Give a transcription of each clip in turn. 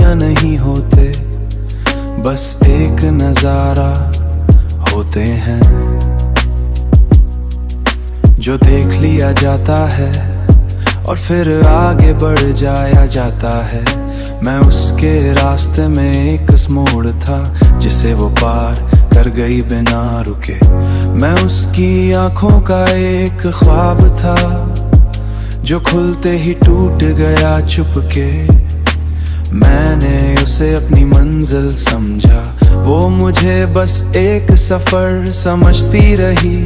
दुनिया नहीं होते, बस एक नजारा होते हैं जो देख लिया जाता है और फिर आगे बढ़ जाया जाता है। मैं उसके रास्ते में एक मोड़ था जिसे वो पार कर गई बिना रुके। मैं उसकी आंखों का एक ख्वाब था जो खुलते ही टूट गया चुपके। मैंने उसे अपनी मंजिल समझा, वो मुझे बस एक सफर समझती रही।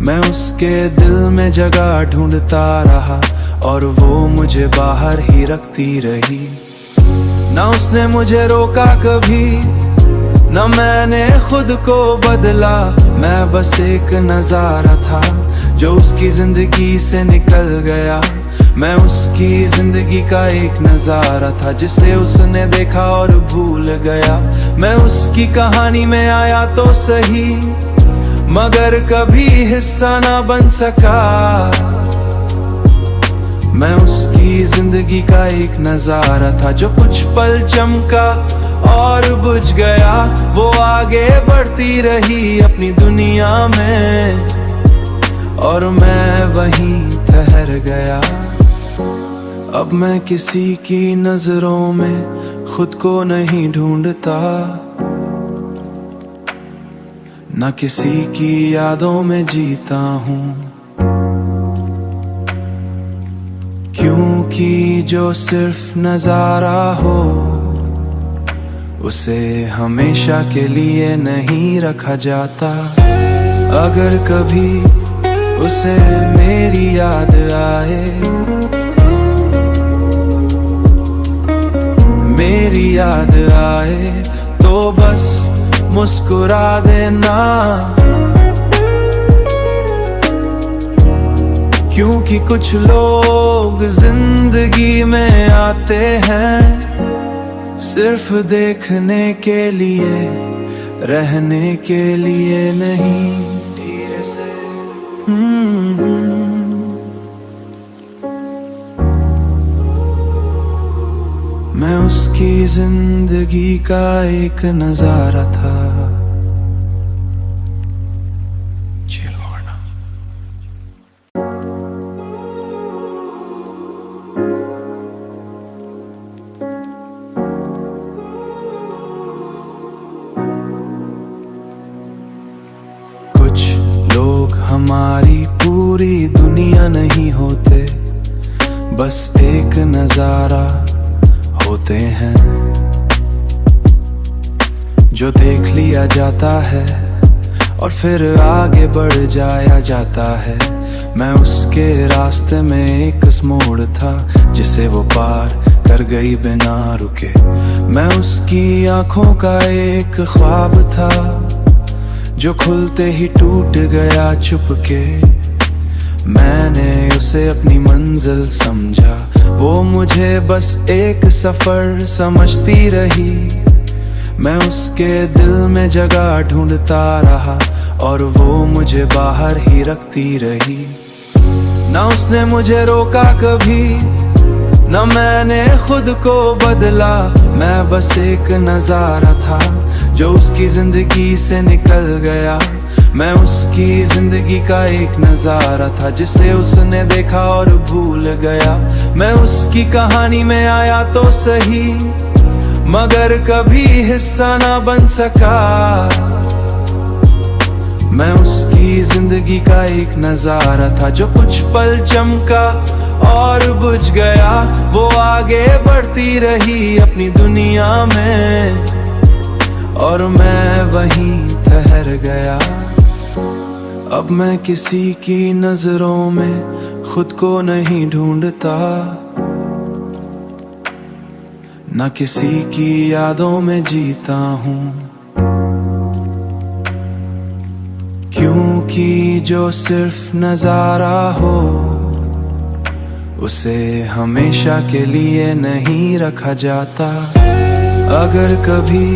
मैं उसके दिल में जगह ढूंढता रहा और वो मुझे बाहर ही रखती रही। ना उसने मुझे रोका कभी, ना मैंने खुद को बदला। मैं बस एक नजारा था जो उसकी जिंदगी से निकल गया। मैं उसकी जिंदगी का एक नजारा था जिसे उसने देखा और भूल गया। मैं उसकी कहानी में आया तो सही, मगर कभी हिस्सा ना बन सका। मैं उसकी जिंदगी का एक नजारा था जो कुछ पल चमका और बुझ गया। वो आगे बढ़ती रही अपनी दुनिया में और मैं वहीं ठहर गया। अब मैं किसी की नजरों में खुद को नहीं ढूंढता, न किसी की यादों में जीता हूँ, क्योंकि जो सिर्फ नजारा हो उसे हमेशा के लिए नहीं रखा जाता। अगर कभी उसे मेरी याद आए, मेरी याद आए तो बस मुस्कुरा देना, क्योंकि कुछ लोग जिंदगी में आते हैं सिर्फ देखने के लिए, रहने के लिए नहीं। धीरे से मैं उसकी जिंदगी का एक नजारा था। कुछ लोग हमारी पूरी दुनिया नहीं होते, बस एक नजारा होते हैं जो देख लिया जाता है और फिर आगे बढ़ जाया जाता है। मैं उसके रास्ते में एक मोड़ था जिसे वो पार कर गई बिना रुके। मैं उसकी आंखों का एक ख्वाब था जो खुलते ही टूट गया चुपके। मैंने उसे अपनी मंजिल समझा, वो मुझे बस एक सफर समझती रही। मैं उसके दिल में जगह ढूंढता रहा और वो मुझे बाहर ही रखती रही। ना उसने मुझे रोका कभी, ना मैंने खुद को बदला। मैं बस एक नजारा था जो उसकी जिंदगी से निकल गया। मैं उसकी जिंदगी का एक नजारा था जिसे उसने देखा और भूल गया। मैं उसकी कहानी में आया तो सही, मगर कभी हिस्सा ना बन सका। मैं उसकी जिंदगी का एक नजारा था जो कुछ पल चमका और बुझ गया। वो आगे बढ़ती रही अपनी दुनिया में और मैं वहीं ठहर गया। अब मैं किसी की नजरों में खुद को नहीं ढूंढता, न किसी की यादों में जीता हूँ, क्योंकि जो सिर्फ नजारा हो उसे हमेशा के लिए नहीं रखा जाता। अगर कभी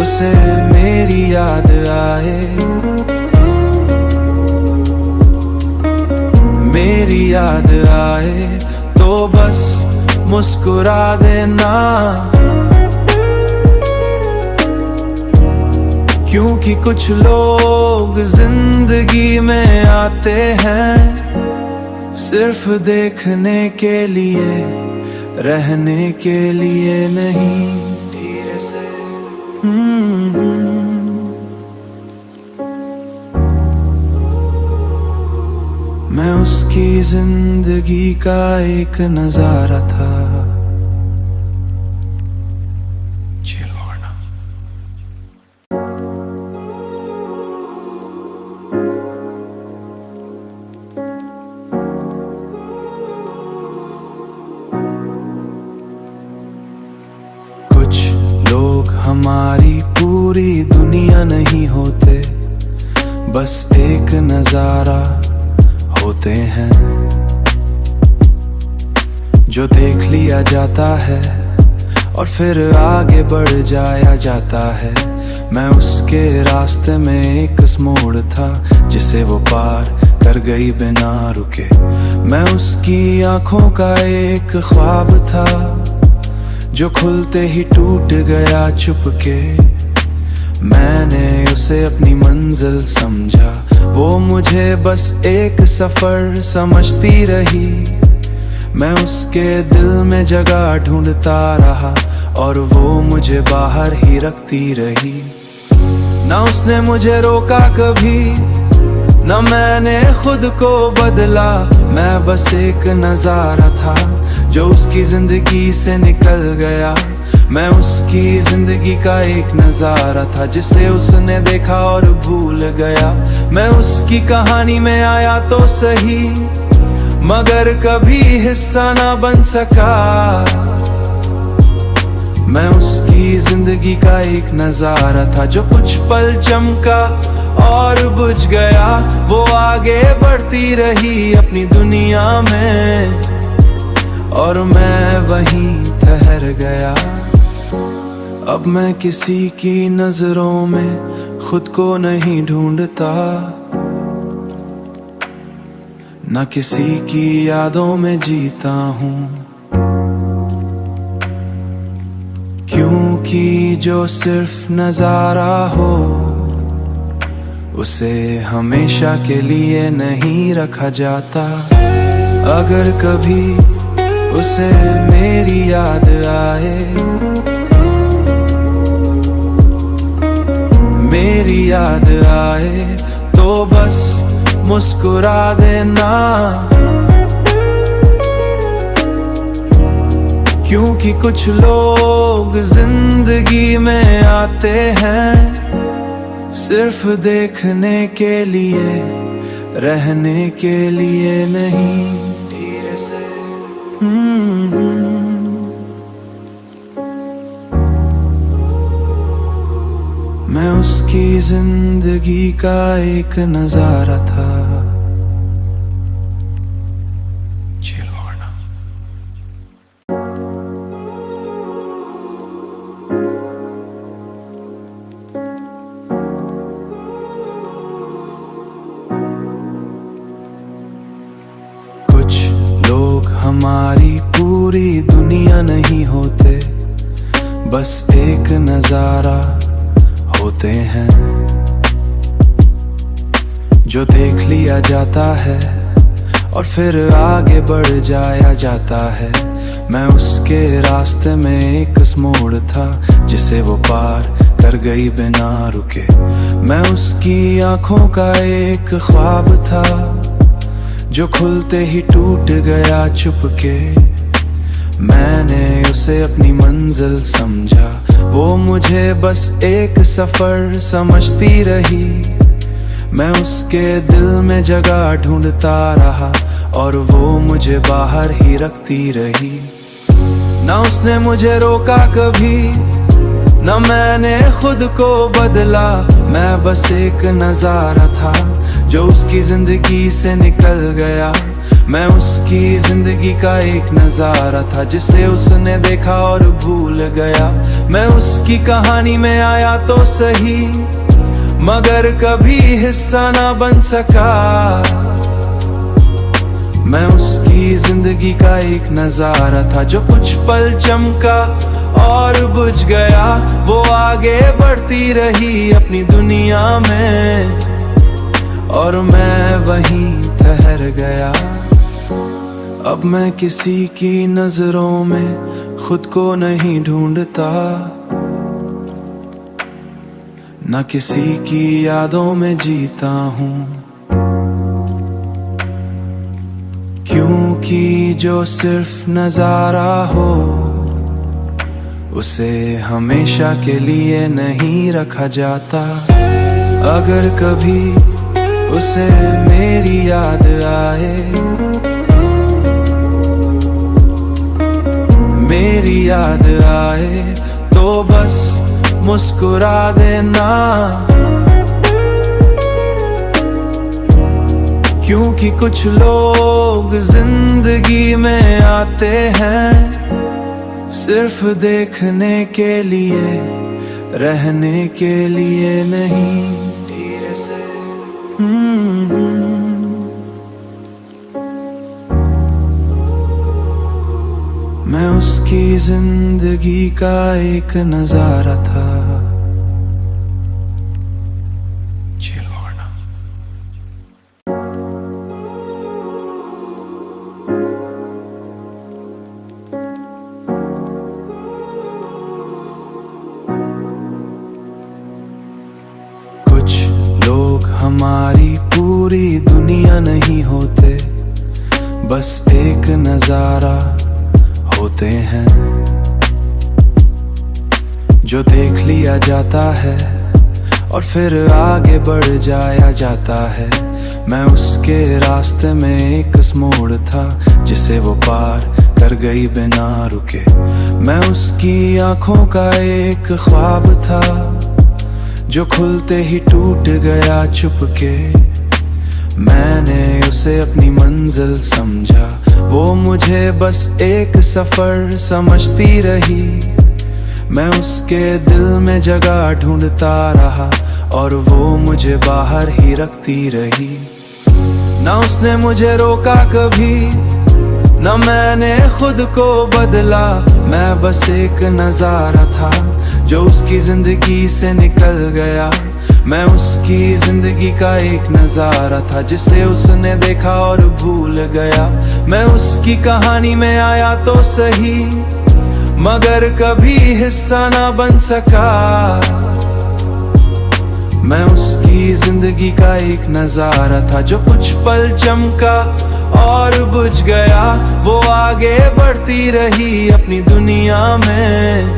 उसे मेरी याद आए, मेरी याद आए तो बस मुस्कुरा देना, क्योंकि कुछ लोग जिंदगी में आते हैं सिर्फ देखने के लिए, रहने के लिए नहीं। धीरे से मैं उसकी जिंदगी का एक नजारा था। हमारी पूरी दुनिया नहीं होते, बस एक नजारा होते हैं जो देख लिया जाता है और फिर आगे बढ़ जाया जाता है। मैं उसके रास्ते में एक मोड़ था जिसे वो पार कर गई बिना रुके। मैं उसकी आंखों का एक ख्वाब था जो खुलते ही टूट गया चुपके। मैंने उसे अपनी मंजिल समझा, वो मुझे बस एक सफर समझती रही। मैं उसके दिल में जगह ढूंढता रहा और वो मुझे बाहर ही रखती रही। ना उसने मुझे रोका कभी, ना मैंने खुद को बदला। मैं बस एक नजारा था जो उसकी जिंदगी से निकल गया। मैं उसकी जिंदगी का एक नजारा था जिसे उसने देखा और भूल गया। मैं उसकी कहानी में आया तो सही, मगर कभी हिस्सा ना बन सका। मैं उसकी जिंदगी का एक नजारा था जो कुछ पल चमका और बुझ गया। वो आगे बढ़ती रही अपनी दुनिया में और मैं वहीं ठहर गया। अब मैं किसी की नजरों में खुद को नहीं ढूंढता, न किसी की यादों में जीता हूँ, क्योंकि जो सिर्फ नजारा हो उसे हमेशा के लिए नहीं रखा जाता। अगर कभी उसे मेरी याद आए, मेरी याद आए तो बस मुस्कुरा देना, क्योंकि कुछ लोग जिंदगी में आते हैं सिर्फ देखने के लिए, रहने के लिए नहीं। धीरे से मैं उसकी जिंदगी का एक नजारा था। हमारी पूरी दुनिया नहीं होते, बस एक नजारा होते हैं जो देख लिया जाता है और फिर आगे बढ़ जाया जाता है। मैं उसके रास्ते में एक मोड़ था जिसे वो पार कर गई बिना रुके। मैं उसकी आंखों का एक ख्वाब था जो खुलते ही टूट गया चुपके। मैंने उसे अपनी मंजिल समझा, वो मुझे बस एक सफर समझती रही। मैं उसके दिल में जगह ढूंढता रहा और वो मुझे बाहर ही रखती रही। ना उसने मुझे रोका कभी, ना मैंने खुद को बदला। मैं बस एक नजारा था जो उसकी जिंदगी से निकल गया। मैं उसकी जिंदगी का एक नजारा था जिसे उसने देखा और भूल गया। मैं उसकी कहानी में आया तो सही, मगर कभी हिस्सा ना बन सका। मैं उसकी जिंदगी का एक नजारा था जो कुछ पल चमका और बुझ गया। वो आगे बढ़ती रही अपनी दुनिया में और मैं वहीं ठहर गया। अब मैं किसी की नजरों में खुद को नहीं ढूंढता, न किसी की यादों में जीता हूँ, क्योंकि जो सिर्फ नजारा हो उसे हमेशा के लिए नहीं रखा जाता। अगर कभी उसे मेरी याद आए, मेरी याद आए तो बस मुस्कुरा देना, क्योंकि कुछ लोग जिंदगी में आते हैं सिर्फ देखने के लिए, रहने के लिए नहीं। मैं उसकी जिंदगी का एक नजारा था। कुछ लोग हमारी पूरी दुनिया नहीं होते, बस एक नजारा होते हैं जो देख लिया जाता है और फिर आगे बढ़ जाया जाता है। मैं उसके रास्ते में एक मोड़ था जिसे वो पार कर गई बिना रुके। मैं उसकी आंखों का एक ख्वाब था जो खुलते ही टूट गया चुपके। मैंने उसे अपनी मंजिल समझा, वो मुझे बस एक सफर समझती रही। मैं उसके दिल में जगह ढूंढता रहा और वो मुझे बाहर ही रखती रही। ना उसने मुझे रोका कभी, ना मैंने खुद को बदला। मैं बस एक नजारा था जो उसकी जिंदगी से निकल गया। मैं उसकी जिंदगी का एक नजारा था जिसे उसने देखा और भूल गया। मैं उसकी कहानी में आया तो सही, मगर कभी हिस्सा ना बन सका। मैं उसकी जिंदगी का एक नजारा था जो कुछ पल चमका और बुझ गया। वो आगे बढ़ती रही अपनी दुनिया में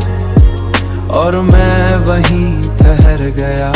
और मैं वहीं ठहर गया।